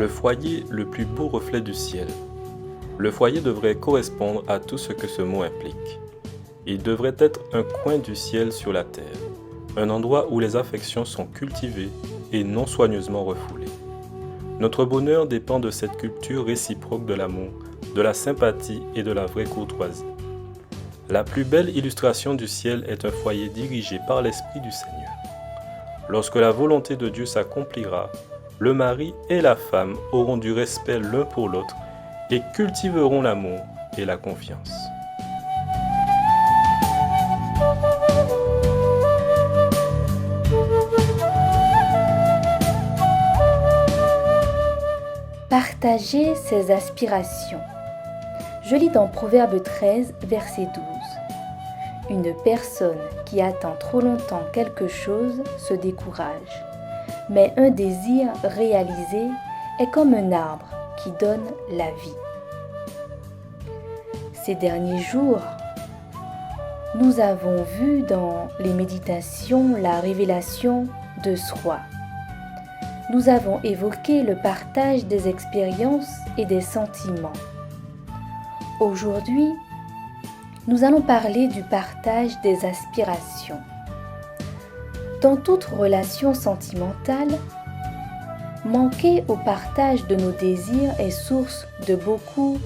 Le foyer, le plus beau reflet du ciel. Le foyer devrait correspondre à tout ce que ce mot implique. Il devrait être un coin du ciel sur la terre, un endroit où les affections sont cultivées et non soigneusement refoulées. Notre bonheur dépend de cette culture réciproque de l'amour, de la sympathie et de la vraie courtoisie. La plus belle illustration du ciel est un foyer dirigé par l'Esprit du Seigneur. Lorsque la volonté de Dieu s'accomplira, le mari et la femme auront du respect l'un pour l'autre et cultiveront l'amour et la confiance. Partager ses aspirations. Je lis dans Proverbe 13, verset 12. Une personne qui attend trop longtemps quelque chose se décourage, mais un désir réalisé est comme un arbre qui donne la vie. Ces derniers jours, nous avons vu dans les méditations la révélation de soi. Nous avons évoqué le partage des expériences et des sentiments. Aujourd'hui, nous allons parler du partage des aspirations. Dans toute relation sentimentale, manquer au partage de nos désirs est source de beaucoup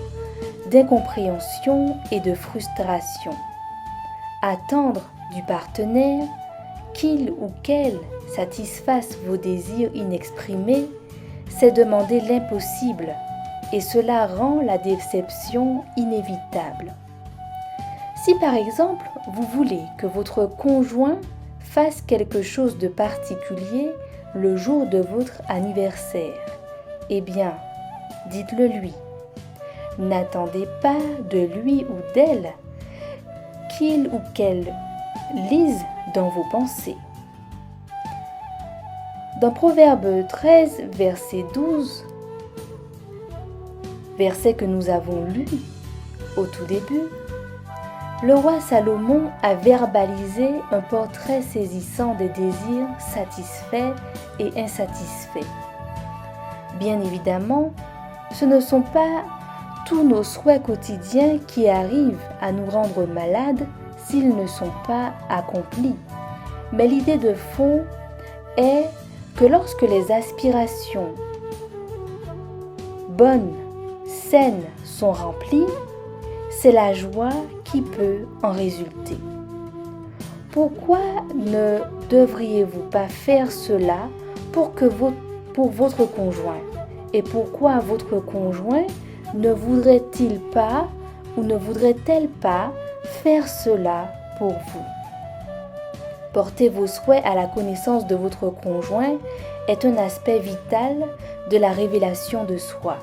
d'incompréhension et de frustration. Attendre du partenaire qu'il ou qu'elle satisfasse vos désirs inexprimés, c'est demander l'impossible et cela rend la déception inévitable. Si par exemple, vous voulez que votre conjoint fasse quelque chose de particulier le jour de votre anniversaire, eh bien, dites-le lui. N'attendez pas de lui ou d'elle qu'il ou qu'elle lise dans vos pensées. Dans Proverbe 13, verset 12, verset que nous avons lu au tout début, le roi Salomon a verbalisé un portrait saisissant des désirs satisfaits et insatisfaits. Bien évidemment, ce ne sont pas tous nos souhaits quotidiens qui arrivent à nous rendre malades s'ils ne sont pas accomplis. Mais l'idée de fond est que lorsque les aspirations bonnes, saines sont remplies, c'est la joie qui peut en résulter. Pourquoi ne devriez-vous pas faire cela pour votre conjoint? Et pourquoi votre conjoint ne voudrait-il pas ou ne voudrait-elle pas faire cela pour vous? Porter vos souhaits à la connaissance de votre conjoint est un aspect vital de la révélation de soi.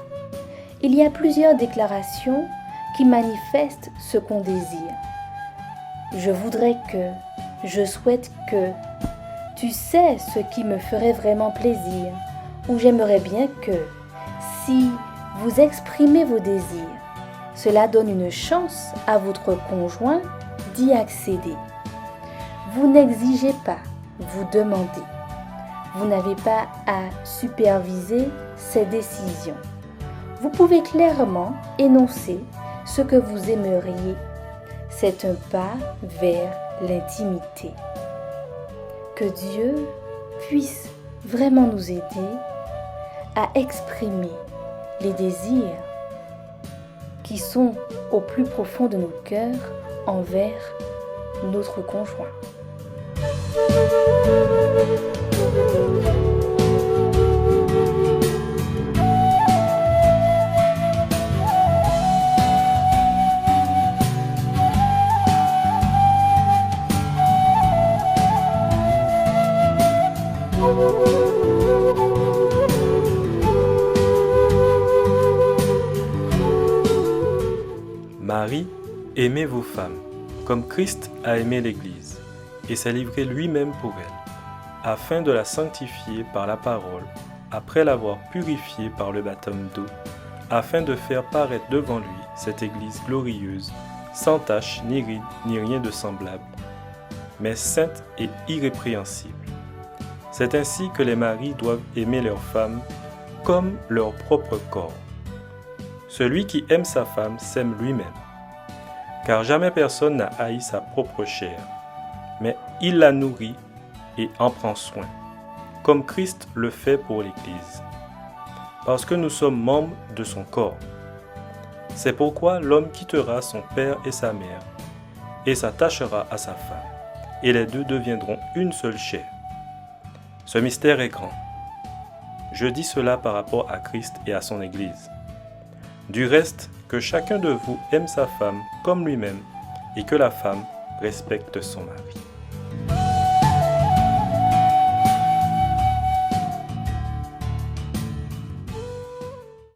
Il y a plusieurs déclarations qui manifestent ce qu'on désire. Je voudrais que, je souhaite que, tu sais ce qui me ferait vraiment plaisir, ou j'aimerais bien que, si vous exprimez vos désirs, cela donne une chance à votre conjoint d'y accéder. Vous n'exigez pas, vous demandez. Vous n'avez pas à superviser ses décisions. Vous pouvez clairement énoncer ce que vous aimeriez. C'est un pas vers l'intimité. Que Dieu puisse vraiment nous aider à exprimer les désirs qui sont au plus profond de nos cœurs envers notre conjoint. Marie, aimez vos femmes, comme Christ a aimé l'Église, et s'est livré lui-même pour elle, afin de la sanctifier par la parole, après l'avoir purifiée par le baptême d'eau, afin de faire paraître devant lui cette Église glorieuse, sans tache, ni ride, ni rien de semblable, mais sainte et irrépréhensible. C'est ainsi que les maris doivent aimer leurs femmes comme leur propre corps. Celui qui aime sa femme s'aime lui-même, car jamais personne n'a haï sa propre chair, mais il la nourrit et en prend soin, comme Christ le fait pour l'Église, parce que nous sommes membres de son corps. C'est pourquoi l'homme quittera son père et sa mère, et s'attachera à sa femme, et les deux deviendront une seule chair. Ce mystère est grand. Je dis cela par rapport à Christ et à son Église. Du reste, que chacun de vous aime sa femme comme lui-même, et que la femme respecte son mari.